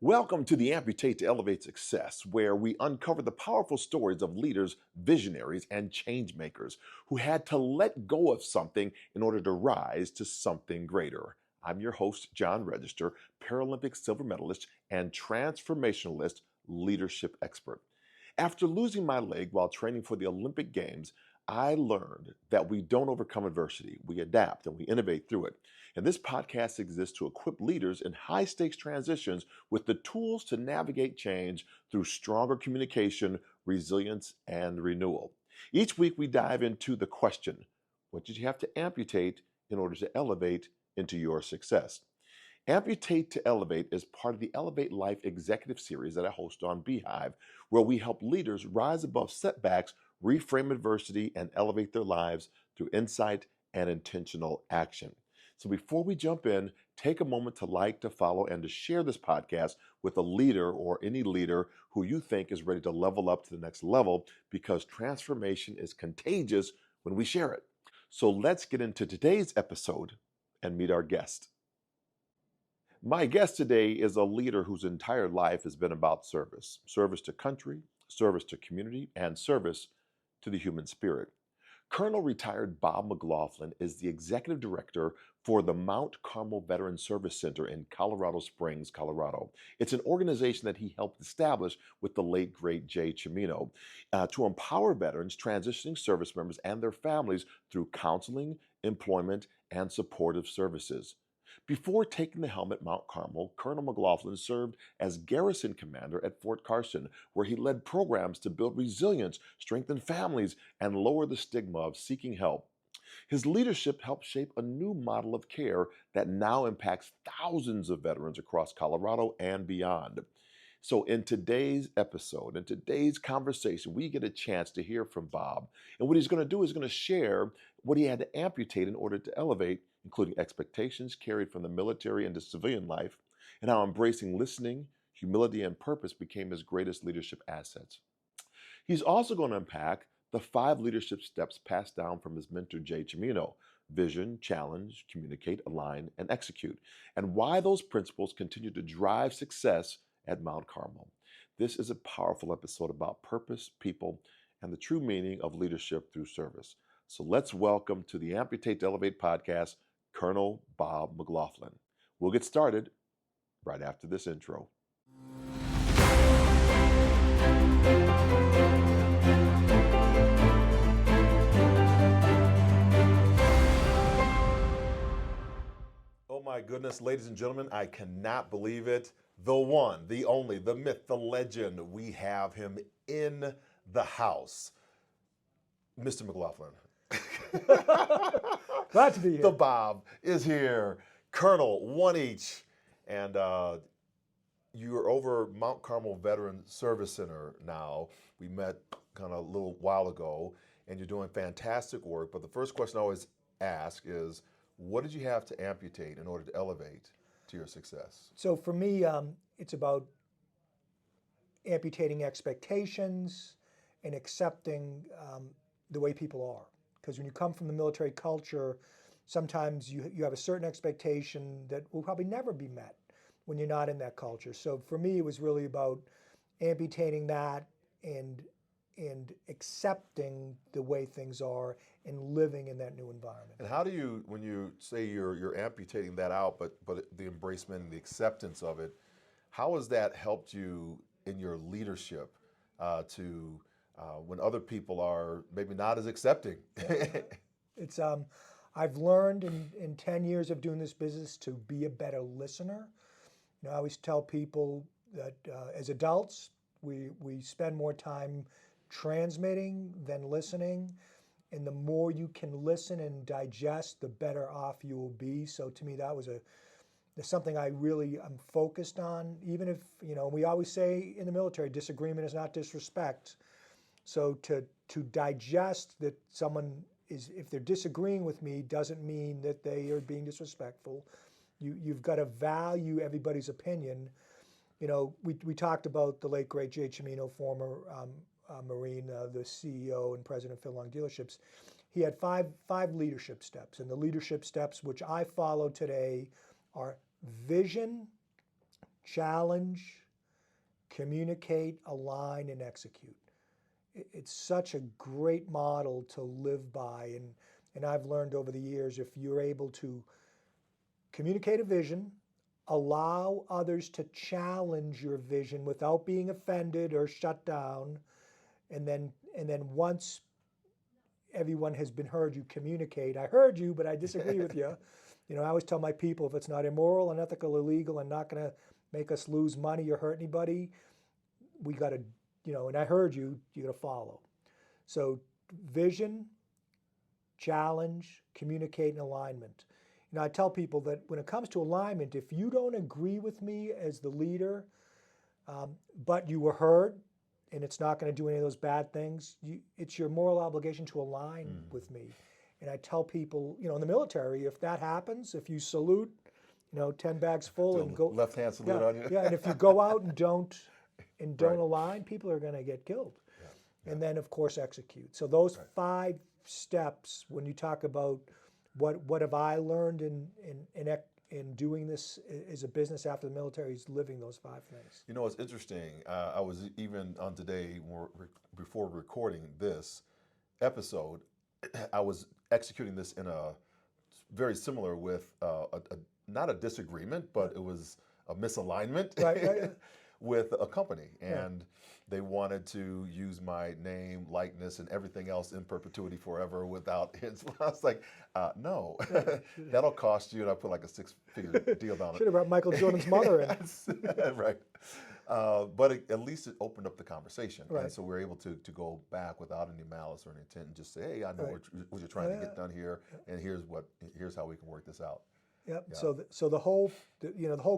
Welcome to the Amputate to Elevate Success, where we uncover the powerful stories of leaders, visionaries, and change makers who had to let go of something in order to rise to something greater. I'm your host, John Register, Paralympic silver medalist and transformationalist leadership expert. After losing my leg while training for the Olympic Games, I learned that we don't overcome adversity, we adapt and we innovate through it. And this podcast exists to equip leaders in high stakes transitions with the tools to navigate change through stronger communication, resilience, and renewal. Each week, we dive into the question: what did you have to amputate in order to elevate into your success? Amputate to Elevate is part of the Elevate Life executive series that I host on Beehive, where we help leaders rise above setbacks, reframe adversity, and elevate their lives through insight and intentional action. So before we jump in, take a moment to like, to follow, and to share this podcast with a leader or any leader who you think is ready to level up to the next level, because transformation is contagious when we share it. So let's get into today's episode and meet our guest. My guest today is a leader whose entire life has been about service to country, service to community, and service to the human spirit. Colonel retired Bob McLaughlin is the executive director for the Mount Carmel Veteran Service Center in Colorado Springs, Colorado. It's an organization that he helped establish with the late, great Jay Cimino to empower veterans, transitioning service members, and their families through counseling, employment, and supportive services. Before taking the helm at Mount Carmel, Colonel McLaughlin served as garrison commander at Fort Carson, where he led programs to build resilience, strengthen families, and lower the stigma of seeking help. His leadership helped shape a new model of care that now impacts thousands of veterans across Colorado and beyond. So in today's episode, in today's conversation, we get a chance to hear from Bob. And what he's going to do is going to share what he had to amputate in order to elevate, including expectations carried from the military into civilian life, and how embracing listening, humility, and purpose became his greatest leadership assets. He's also going to unpack the 5 leadership steps passed down from his mentor, Jay Cimino: vision, challenge, communicate, align, and execute, and why those principles continue to drive success at Mount Carmel. This is a powerful episode about purpose, people, and the true meaning of leadership through service. So let's welcome to the Amputate to Elevate podcast, Colonel Bob McLaughlin. We'll get started right after this intro. Oh my goodness, ladies and gentlemen, I cannot believe it. The one, the only, the myth, the legend. We have him in the house. Mr. McLaughlin. Glad to be here. The Bob is here. Colonel, one each. And you're over Mount Carmel Veteran Service Center now. We met kind of a little while ago, and you're doing fantastic work. But the first question I always ask is, what did you have to amputate in order to elevate to your success? So for me, it's about amputating expectations and accepting the way people are. Because when you come from the military culture, sometimes you have a certain expectation that will probably never be met when you're not in that culture. So for me, it was really about amputating that and accepting the way things are and living in that new environment. And how do you, when you say you're amputating that out, but the embracement and the acceptance of it, how has that helped you in your leadership to when other people are maybe not as accepting? It's I've learned in 10 years of doing this business to be a better listener. You know, I always tell people that as adults, we spend more time transmitting than listening. And the more you can listen and digest, the better off you will be. So to me, that's something I really am focused on. Even if, you know, we always say in the military, disagreement is not disrespect. So to digest that someone is, if they're disagreeing with me, doesn't mean that they are being disrespectful. You've got to value everybody's opinion. You know, we talked about the late, great Jay Cimino, former Marine, the CEO and president of Phil Long Dealerships. He had five leadership steps, and the leadership steps which I follow today are vision, challenge, communicate, align, and execute. It's such a great model to live by, and I've learned over the years, if you're able to communicate a vision, allow others to challenge your vision without being offended or shut down, and then once everyone has been heard, you communicate, I heard you, but I disagree with you. You know, I always tell my people, if it's not immoral, unethical, illegal, and not going to make us lose money or hurt anybody, we got to, you know, and I heard you, you got to follow. So vision, challenge, communicate, and alignment. You know, I tell people that when it comes to alignment, if you don't agree with me as the leader, but you were heard, and it's not going to do any of those bad things, it's your moral obligation to align with me. And I tell people, you know, in the military, if that happens, if you salute, you know, 10 bags full and go left hand salute on you. yeah, and if you go out and don't align, people are going to get killed. And then, of course, execute. So those 5 steps, when you talk about what have I learned in doing this as a business after the military, is living those 5 things. You know, it's interesting. I was even on today, before recording this episode, I was executing this in a very similar with not a disagreement, but it was a misalignment with a company. And they wanted to use my name, likeness, and everything else in perpetuity forever without hints. I was like, no, that'll cost you. And I put like a 6-figure deal down. Should have brought Michael Jordan's mother in. Right. But at least it opened up the conversation. Right. And so we're able to go back without any malice or any intent and just say, hey, I know what you're trying to get done here, and here's how we can work this out. Yep. Yeah. So the whole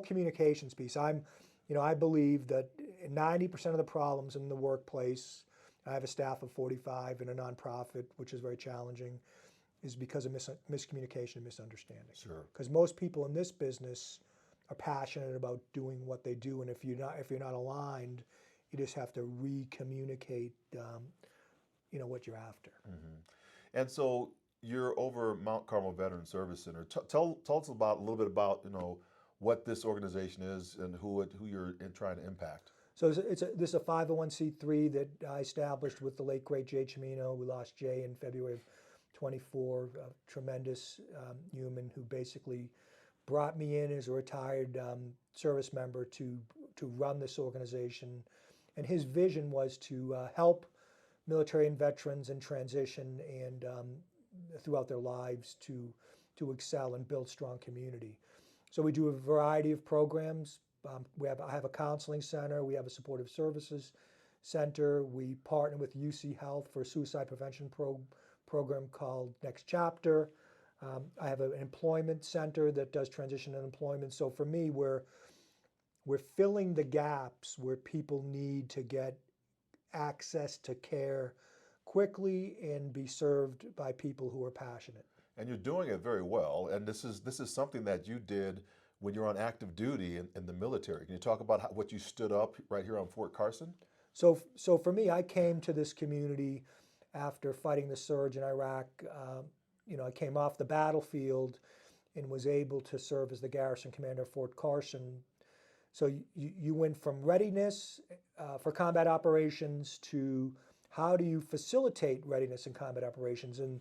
communications piece, I believe that 90% of the problems in the workplace, I have a staff of 45 in a nonprofit, which is very challenging, is because of miscommunication and misunderstanding. Sure. Because most people in this business are passionate about doing what they do, and if you're not aligned, you just have to re-communicate, what you're after. Mm-hmm. And so you're over Mount Carmel Veteran Service Center. Tell us a little bit about what this organization is and who you're trying to impact. So this is a 501c3 that I established with the late great Jay Cimino. We lost Jay in February of 24. A tremendous human who basically brought me in as a retired service member to run this organization. And his vision was to help military and veterans in transition and throughout their lives to excel and build strong community. So we do a variety of programs. I have a counseling center. We have a supportive services center. We partner with UC Health for a suicide prevention program called Next Chapter. I have an employment center that does transition and employment. So for me, we're filling the gaps where people need to get access to care quickly and be served by people who are passionate. And you're doing it very well. And this is something that you did when you're on active duty in the military. Can you talk about what you stood up right here on Fort Carson? So for me, I came to this community after fighting the surge in Iraq. I came off the battlefield and was able to serve as the garrison commander of Fort Carson. So you went from readiness for combat operations to how do you facilitate readiness in combat operations? And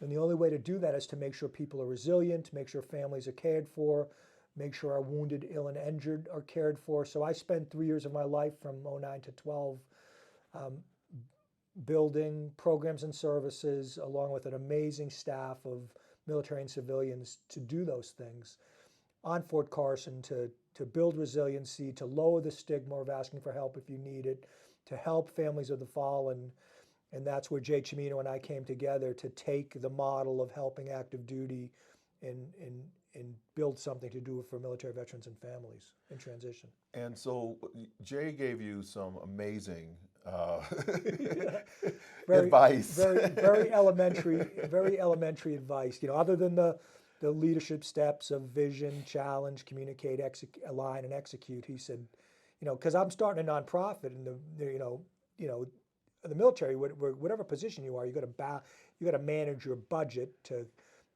the only way to do that is to make sure people are resilient, make sure families are cared for, make sure our wounded, ill, and injured are cared for. So I spent 3 years of my life from 2009 to 12 building programs and services along with an amazing staff of military and civilians to do those things on Fort Carson, to build resiliency, to lower the stigma of asking for help if you need it, to help families of the fallen. And that's where Jay Cimino and I came together to take the model of helping active duty and build something to do for military veterans and families in transition. And so Jay gave you some amazing advice. Very elementary advice. Other than the leadership steps of vision, challenge, communicate, align, and execute. He said, because I'm starting a nonprofit, and the military, whatever position you are, you got to manage your budget to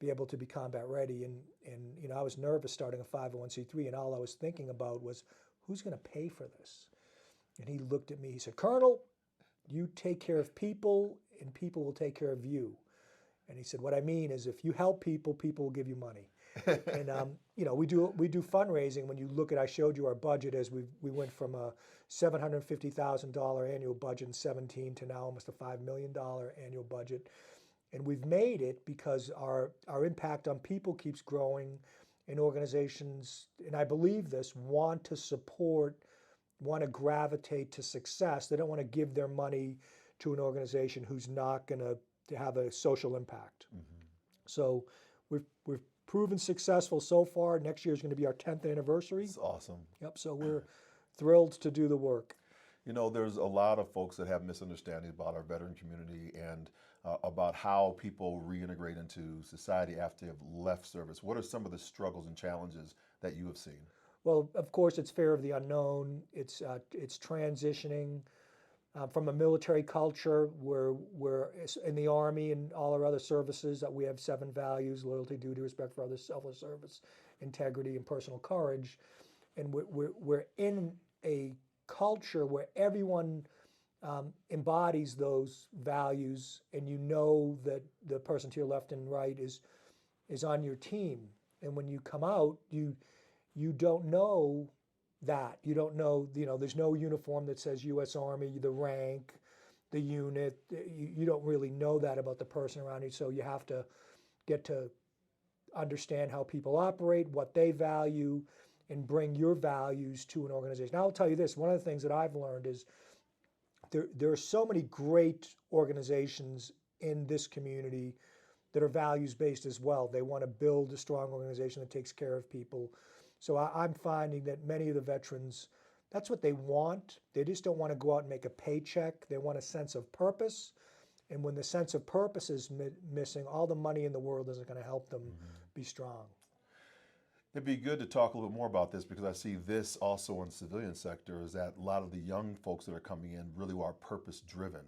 be able to be combat ready. And I was nervous starting a 501c3, and all I was thinking about was who's going to pay for this? And he looked at me, he said, Colonel, you take care of people and people will take care of you. And he said, what I mean is if you help people, people will give you money. And you know, we do fundraising. When you look at, I showed you our budget as we went from a $750,000 annual budget in 17 to now almost a $5 million annual budget. And we've made it because our impact on people keeps growing, and organizations, and I believe this, want to support, want to gravitate to success. They don't want to give their money to an organization who's not going to have a social impact. Mm-hmm. So we've proven successful so far. Next year is going to be our 10th anniversary. It's awesome. Yep. So we're thrilled to do the work. You know, there's a lot of folks that have misunderstandings about our veteran community and about how people reintegrate into society after they've left service. What are some of the struggles and challenges that you have seen? Well, of course, it's fear of the unknown. It's transitioning from a military culture where we're in the Army and all our other services that we have 7 values: loyalty, duty, respect for others, selfless service, integrity, and personal courage. And we're in a culture where everyone embodies those values, and you know that the person to your left and right is on your team. And when you come out, you don't know that. You don't know, there's no uniform that says U.S.Army, the rank, the unit. You don't really know that about the person around you, so you have to get to understand how people operate, what they value, and bring your values to an organization. I'll tell you this, one of the things that I've learned is there are so many great organizations in this community that are values-based as well. They want to build a strong organization that takes care of people. So I'm finding that many of the veterans, that's what they want. They just don't want to go out and make a paycheck. They want a sense of purpose. And when the sense of purpose is missing, all the money in the world isn't going to help them be strong. It'd be good to talk a little bit more about this, because I see this also in the civilian sector, is that a lot of the young folks that are coming in really are purpose driven.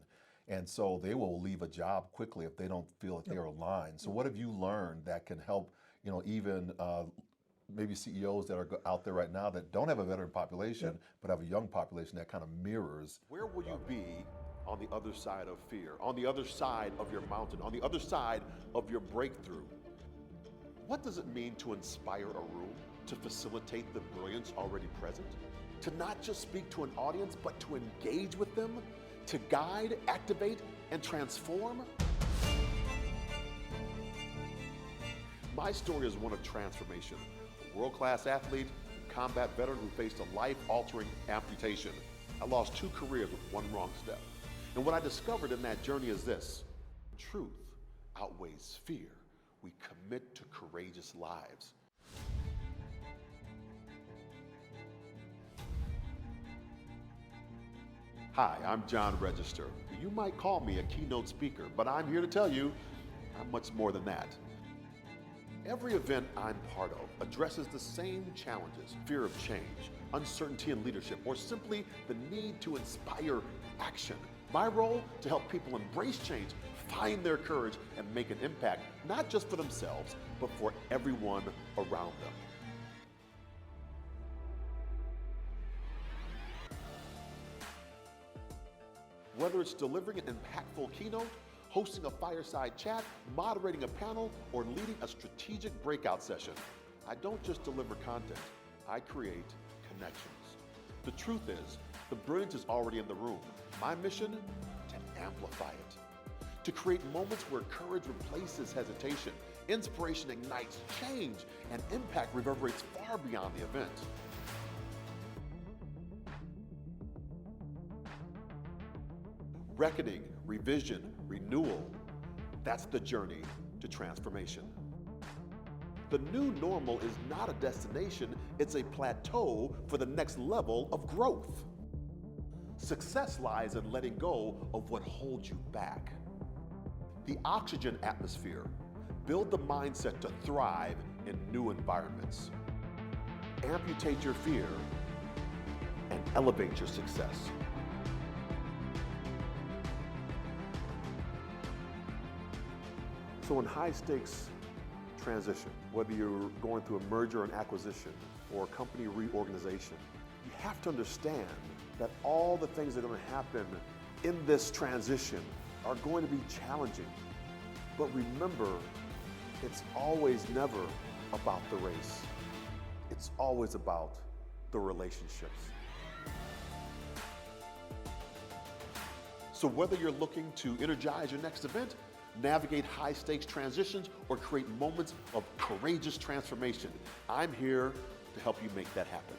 And so they will leave a job quickly if they don't feel that they're aligned. So what have you learned that can help, even maybe CEOs that are out there right now that don't have a veteran population, but have a young population that kind of mirrors? Where will you be on the other side of fear, on the other side of your mountain, on the other side of your breakthrough? What does it mean to inspire a room, to facilitate the brilliance already present, to not just speak to an audience, but to engage with them, to guide, activate, and transform? My story is one of transformation. A world-class athlete, combat veteran who faced a life-altering amputation. I lost 2 careers with one wrong step. And what I discovered in that journey is this: truth outweighs fear. We commit to courageous lives. Hi, I'm John Register. You might call me a keynote speaker, but I'm here to tell you I'm much more than that. Every event I'm part of addresses the same challenges: fear of change, uncertainty in leadership, or simply the need to inspire action. My role: to help people embrace change, find their courage, and make an impact, not just for themselves, but for everyone around them. Whether it's delivering an impactful keynote, hosting a fireside chat, moderating a panel, or leading a strategic breakout session, I don't just deliver content, I create connections. The truth is, the brilliance is already in the room. My mission: to amplify it. To create moments where courage replaces hesitation, inspiration ignites change, and impact reverberates far beyond the event. Reckoning, revision, renewal. That's the journey to transformation. The new normal is not a destination, it's a plateau for the next level of growth. Success lies in letting go of what holds you back. The oxygen atmosphere. Build the mindset to thrive in new environments. Amputate your fear and elevate your success. So in high stakes transition, whether you're going through a merger and acquisition or a company reorganization, You have to understand that all the things that are going to happen in this transition are going to be challenging. But remember, it's always never about the race. It's always about the relationships. So whether you're looking to energize your next event, navigate high-stakes transitions, or create moments of courageous transformation, I'm here to help you make that happen.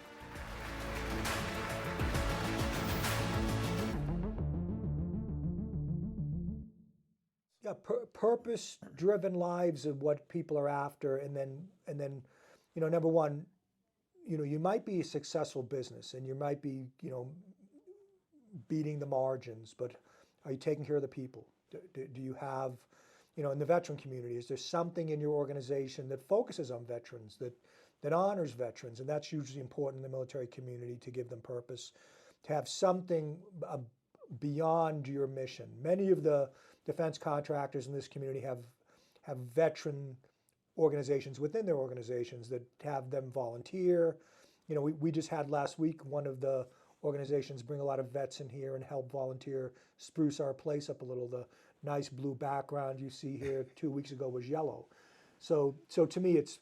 Yeah, purpose-driven lives of what people are after, and then, number one, you might be a successful business, and you might be, beating the margins, but are you taking care of the people? Do you have, in the veteran community, is there something in your organization that focuses on veterans, that honors veterans? And that's usually important in the military community, to give them purpose, to have something beyond your mission. Many of the defense contractors in this community have veteran organizations within their organizations that have them volunteer. We just had last week one of the organizations bring a lot of vets in here and help volunteer, spruce our place up a little. The nice blue background you see here 2 weeks ago was yellow. So to me, it's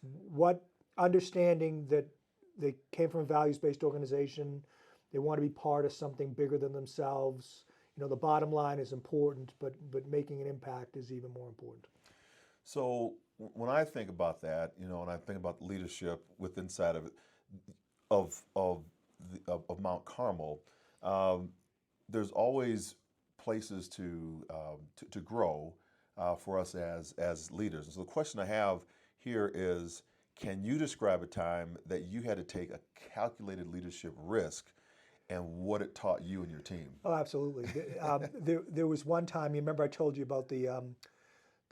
understanding that they came from a values-based organization. They want to be part of something bigger than themselves. The bottom line is important, but making an impact is even more important. So when I think about that, and I think about leadership inside of Mount Carmel, there's always places to grow for us as leaders. And so the question I have here is, can you describe a time that you had to take a calculated leadership risk and what it taught you and your team? Oh, absolutely. There was one time, you remember I told you about the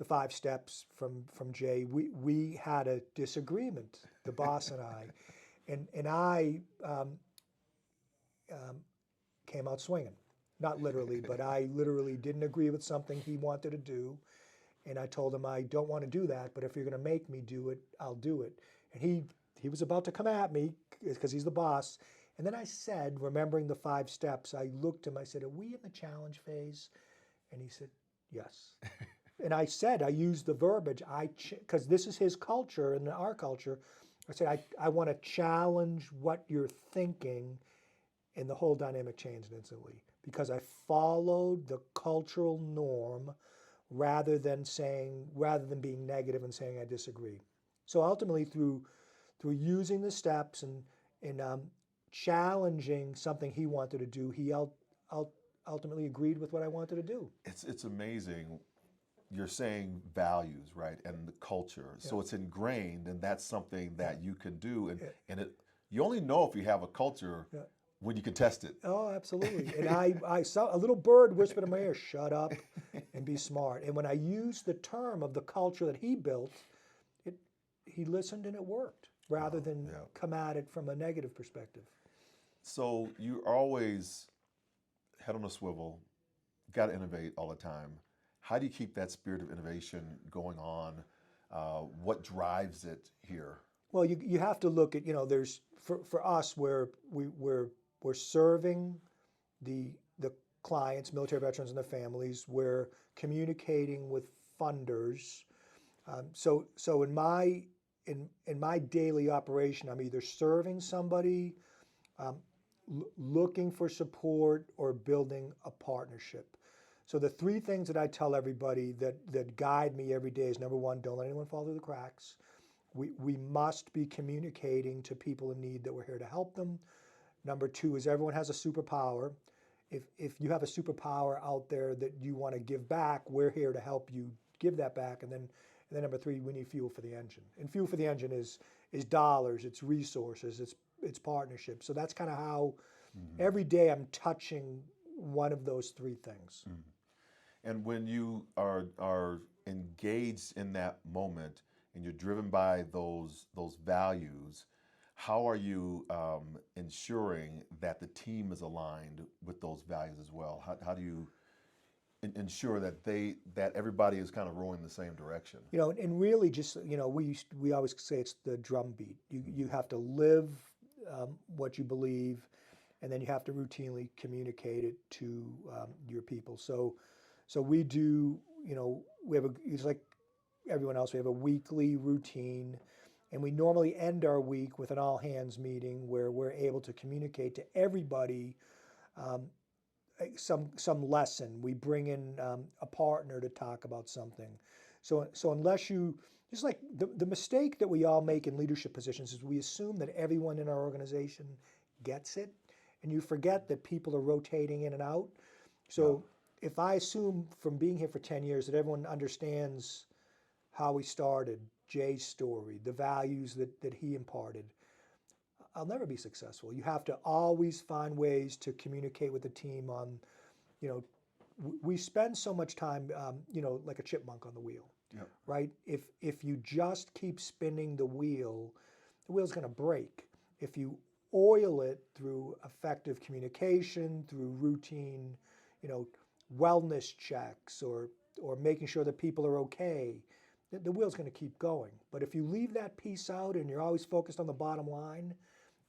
5 steps from Jay. We had a disagreement, the boss and I, and I came out swinging. Not literally, but I literally didn't agree with something he wanted to do, and I told him, I don't want to do that, but if you're going to make me do it, I'll do it. And he was about to come at me because he's the boss. And then I said, remembering the 5 steps, I looked at him, I said, are we in the challenge phase? And he said, yes. And I said, I used the verbiage, because this is his culture and our culture. I said, I want to challenge what you're thinking, and the whole dynamic changed instantly. Because I followed the cultural norm rather than being negative and saying I disagree. So ultimately, through using the steps and challenging something he wanted to do, he ultimately agreed with what I wanted to do. It's amazing. You're saying values, right, and the culture. Yeah. So it's ingrained, and that's something that you can do. And you only know if you have a culture when you can test it. Oh, absolutely. And I saw a little bird whispered in my ear, shut up and be smart. And when I used the term of the culture that he built, he listened and it worked, rather than come at it from a negative perspective. So you're always head on a swivel, got to innovate all the time. How do you keep that spirit of innovation going on? What drives it here? Well, you have to look at, there's, for us, where we're serving the clients, military veterans and their families. We're communicating with funders. So in my daily operation, I'm either serving somebody, looking for support, or building a partnership. So the 3 things that I tell everybody that guide me every day is, number 1, don't let anyone fall through the cracks. We must be communicating to people in need that we're here to help them. Number 2 is, everyone has a superpower. If you have a superpower out there that you want to give back, we're here to help you give that back. And then number 3, we need fuel for the engine. And fuel for the engine is dollars, it's resources, it's partnerships. So that's kind of how every day I'm touching one of those 3 things. And when you are engaged in that moment and you're driven by those values, how are you ensuring that the team is aligned with those values as well? How do you ensure that everybody is kind of rowing in the same direction? And really just, we always say it's the drum beat. You have to live what you believe. and then you have to routinely communicate it to your people. So we do, we have it's like everyone else, we have a weekly routine, and we normally end our week with an all hands meeting where we're able to communicate to everybody some lesson. We bring in a partner to talk about something. So unless you, just like the mistake that we all make in leadership positions is we assume that everyone in our organization gets it, and you forget that people are rotating in and out. So if I assume from being here for 10 years that everyone understands how we started, Jay's story, the values that he imparted, I'll never be successful. You have to always find ways to communicate with the team on, we spend so much time, like a chipmunk on the wheel, right? If you just keep spinning the wheel's going to break. If you oil it through effective communication, through routine, wellness checks, or making sure that people are okay, the wheel's going to keep going. But if you leave that piece out and you're always focused on the bottom line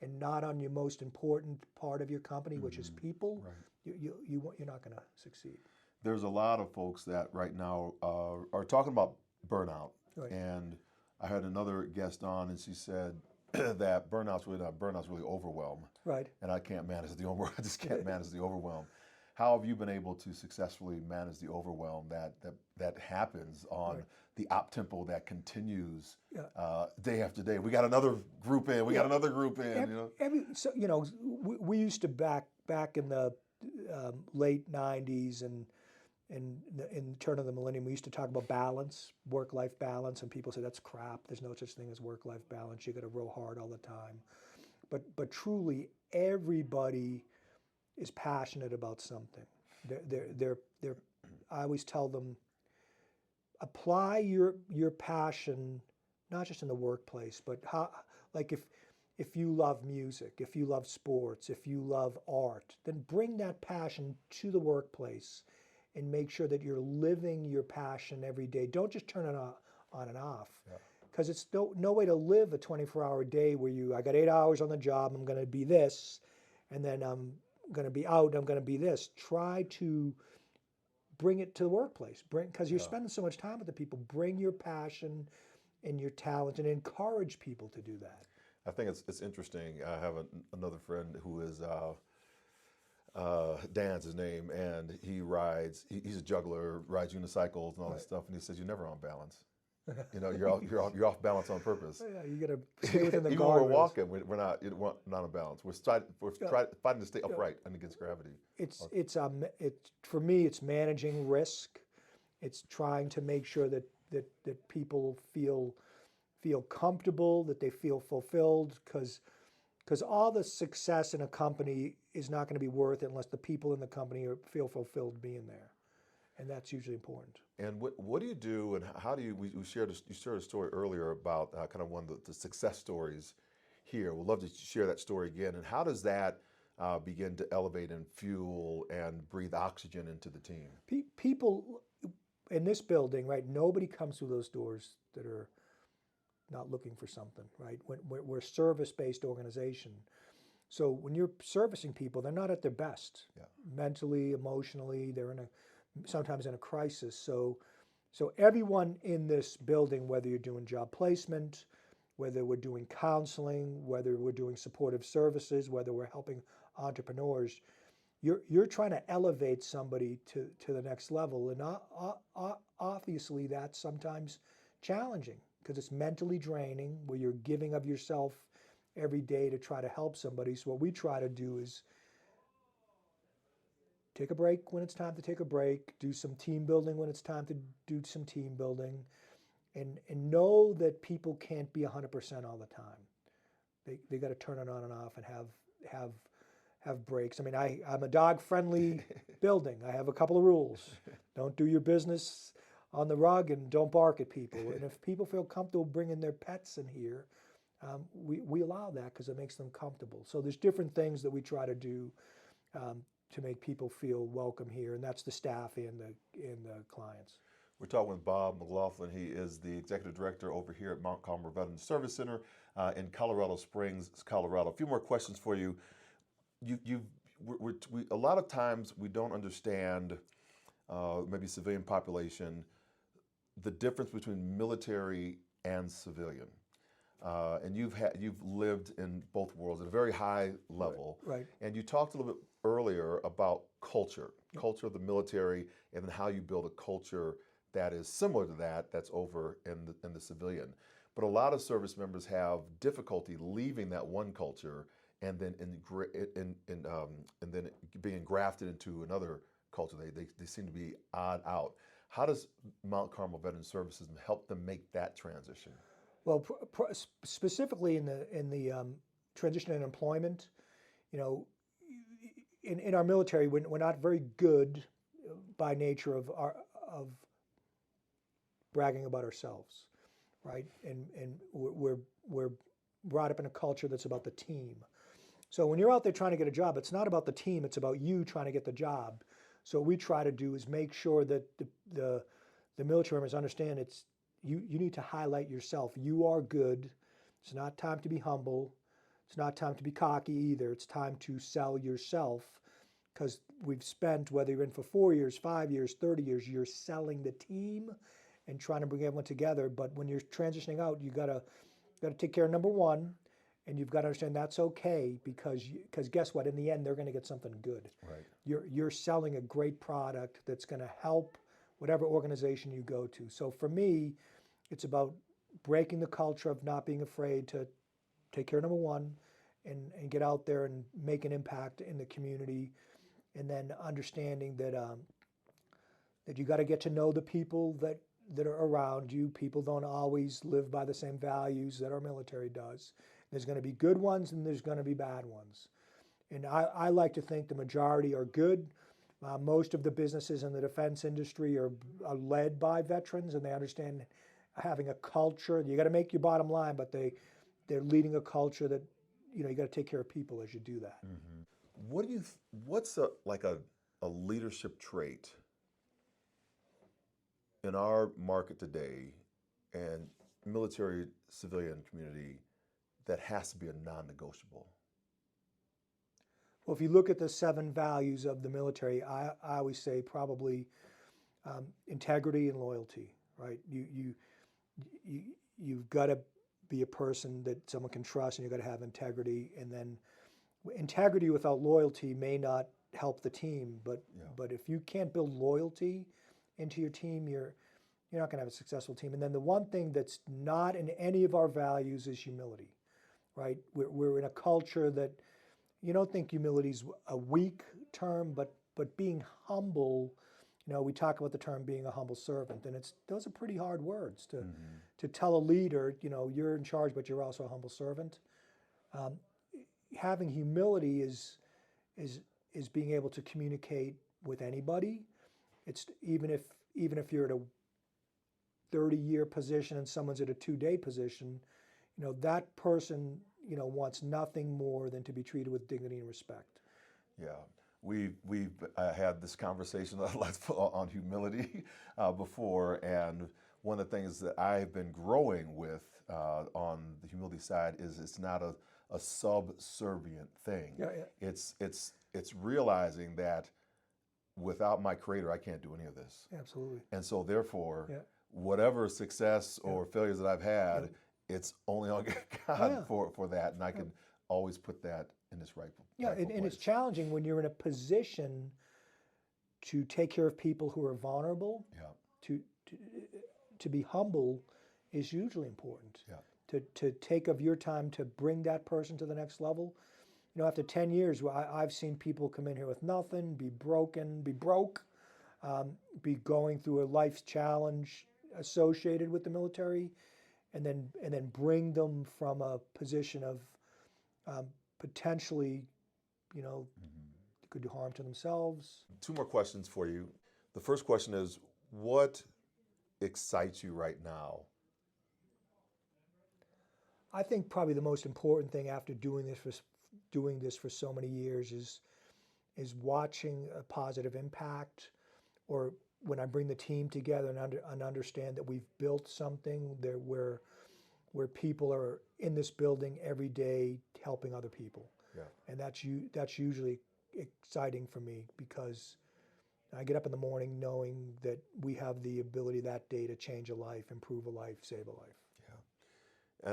and not on your most important part of your company, which is people, you're not going to succeed. There's a lot of folks that right now are talking about burnout. Right. And I had another guest on, and she said that burnout's really not burnout's really overwhelm. Right. And I can't manage the overwhelm. I just can't manage the overwhelm. How have you been able to successfully manage the overwhelm that happens on the op tempo that continues day after day? We got another group in. We got another group in. We used to back in the late '90s and in the turn of the millennium, we used to talk about balance, work-life balance, and people say that's crap. There's no such thing as work-life balance. You got to row hard all the time. But truly, everybody is passionate about something. I always tell them, apply your passion, not just in the workplace, but if you love music, if you love sports, if you love art, then bring that passion to the workplace and make sure that you're living your passion every day. Don't just turn it on and off, because it's no way to live a 24-hour day where I got 8 hours on the job, I'm going to be this, and then I'm going to be out, I'm going to be this. Try to bring it to the workplace, because you're spending so much time with the people. Bring your passion and your talent and encourage people to do that. I think it's interesting. I have another friend who is Dan's his name, and he's a juggler, rides unicycles and all that stuff, and he says you're never on balance. You're off balance on purpose. Yeah, you got to stay within the guardrails. Even when we're walking, we're not on balance. We're fighting to stay upright and against gravity. It's for me, it's managing risk. It's trying to make sure that people feel comfortable, that they feel fulfilled, because all the success in a company is not going to be worth it unless the people in the company feel fulfilled being there, and that's usually important. And what do you do, and how do you shared a story earlier about kind of one of the success stories here. We'd love to share that story again, and how does that begin to elevate and fuel and breathe oxygen into the team? People in this building, right, nobody comes through those doors that are not looking for something, right? We're a service-based organization. So when you're servicing people, they're not at their best, mentally, emotionally, they're sometimes in a crisis. So everyone in this building, whether you're doing job placement, whether we're doing counseling, whether we're doing supportive services, whether we're helping entrepreneurs, you're trying to elevate somebody to the next level. And obviously that's sometimes challenging, because it's mentally draining, where you're giving of yourself every day to try to help somebody. So what we try to do is take a break when it's time to take a break, do some team building when it's time to do some team building, and know that people can't be 100% all the time. They got to turn it on and off and have breaks. I mean, I'm a dog-friendly building. I have a couple of rules. Don't do your business on the rug, and don't bark at people. And if people feel comfortable bringing their pets in here, we allow that because it makes them comfortable. So there's different things that we try to do to make people feel welcome here, and that's the staff and the clients. We're talking with Bob McLaughlin. He is the executive director over here at Mount Carmel Veterans Service Center in Colorado Springs, Colorado. A few more questions for you. a lot of times we don't understand, maybe civilian population, the difference between military and civilian. And you've lived in both worlds at a very high level. Right. And you talked a little bit earlier about culture of the military, and then how you build a culture that is similar to that's over in the civilian. But a lot of service members have difficulty leaving that one culture and then and then being engrafted into another culture. They seem to be odd out. How does Mount Carmel Veteran Services help them make that transition? Well, specifically in the transition and employment, you know, in our military, we're not very good by nature of bragging about ourselves, right? And we're brought up in a culture that's about the team. So when you're out there trying to get a job, it's not about the team; it's about you trying to get the job. So what we try to do is make sure that the military members understand you need to highlight yourself. You are good. It's not time to be humble. It's not time to be cocky either. It's time to sell yourself, because we've spent, whether you're in for 4 years, 5 years, 30 years, you're selling the team and trying to bring everyone together. But when you're transitioning out, you gotta take care of number one, and you've got to understand that's okay, because guess what? In the end, they're going to get something good. Right. You're selling a great product that's going to help whatever organization you go to. So for me, it's about breaking the culture of not being afraid to take care of number one and get out there and make an impact in the community, and then understanding that that you got to get to know the people that are around you. People don't always live by the same values that our military does. There's going to be good ones and there's going to be bad ones. And I like to think the majority are good. Most of the businesses in the defense industry are led by veterans, and they understand having a culture. You got to make your bottom line, but they're leading a culture that, you got to take care of people as you do that. Mm-hmm. What's a leadership trait in our market today and military civilian community that has to be a non-negotiable? Well, if you look at the 7 values of the military, I always say probably integrity and loyalty, right? You've got to be a person that someone can trust, and you've got to have integrity. And then integrity without loyalty may not help the team, but if you can't build loyalty into your team, you're not going to have a successful team. And then the one thing that's not in any of our values is humility, right? We're in a culture that, you don't think humility's a weak term, but being humble, we talk about the term being a humble servant, and those are pretty hard words to tell a leader, you're in charge, but you're also a humble servant. Having humility is being able to communicate with anybody. It's even if you're at a 30-year position and someone's at a 2-day position, that person wants nothing more than to be treated with dignity and respect. Yeah, we've had this conversation on humility before, and one of the things that I've been growing with on the humility side is it's not a subservient thing. Yeah. It's realizing that without my Creator, I can't do any of this. Absolutely. And so therefore, whatever success or failures that I've had, it's only on God for that, and I can always put that in its rightful place. And it's challenging when you're in a position to take care of people who are vulnerable. To be humble is hugely important. To take of your time to bring that person to the next level. After 10 years, I've seen people come in here with nothing, be broken, be broke, be going through a life challenge associated with the military, and then bring them from a position of potentially, could do harm to themselves. 2 more questions for you. The first question is, what excites you right now? I think probably the most important thing after doing this for so many years is watching a positive impact, or when I bring the team together and understand that we've built something there where people are in this building every day helping other people. Yeah. And that's usually exciting for me, because I get up in the morning knowing that we have the ability that day to change a life, improve a life, save a life.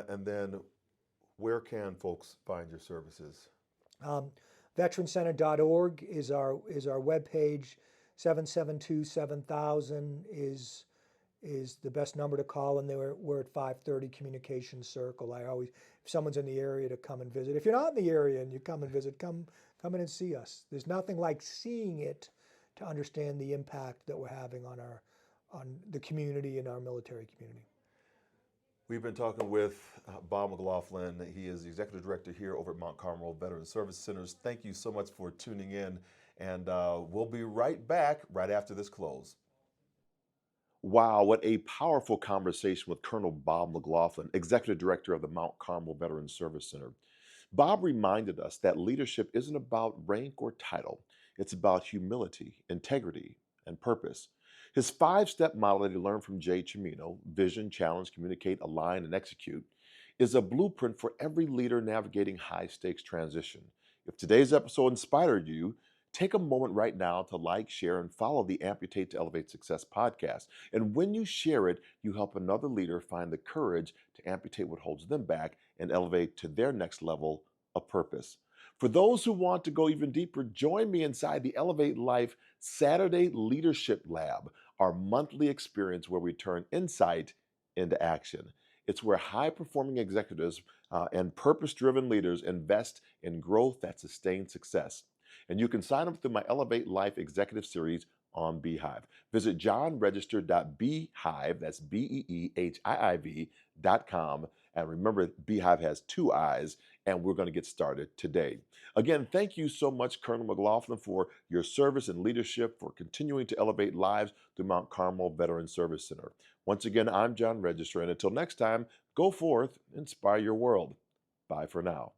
And then where can folks find your services? VeteranCenter.org is our webpage. 772-7000 is the best number to call, and we're at 530 Communication Circle. I always, if someone's in the area, to come and visit. If you're not in the area and you come and visit, come in and see us. There's nothing like seeing it to understand the impact that we're having on the community and our military community. We've been talking with Bob McLaughlin. He is the Executive Director here over at Mount Carmel Veteran Service Centers. Thank you so much for tuning in, and we'll be right back right after this close. Wow, what a powerful conversation with Colonel Bob McLaughlin, Executive Director of the Mount Carmel Veteran Service Center. Bob reminded us that leadership isn't about rank or title. It's about humility, integrity, and purpose. His 5-step model that he learned from Jay Chimino, vision, challenge, communicate, align, and execute, is a blueprint for every leader navigating high-stakes transition. If today's episode inspired you, take a moment right now to like, share, and follow the Amputate to Elevate Success podcast. And when you share it, you help another leader find the courage to amputate what holds them back and elevate to their next level of purpose. For those who want to go even deeper, join me inside the Elevate Life Saturday Leadership Lab, our monthly experience where we turn insight into action. It's where high-performing executives and purpose-driven leaders invest in growth that sustains success. And you can sign up through my Elevate Life Executive Series on Beehive. Visit johnregister.beehive, that's BEEHIIV.com. And remember, Beehive has 2 eyes, and we're going to get started today. Again, thank you so much, Colonel McLaughlin, for your service and leadership, for continuing to elevate lives through Mount Carmel Veteran Service Center. Once again, I'm John Register, and until next time, go forth, inspire your world. Bye for now.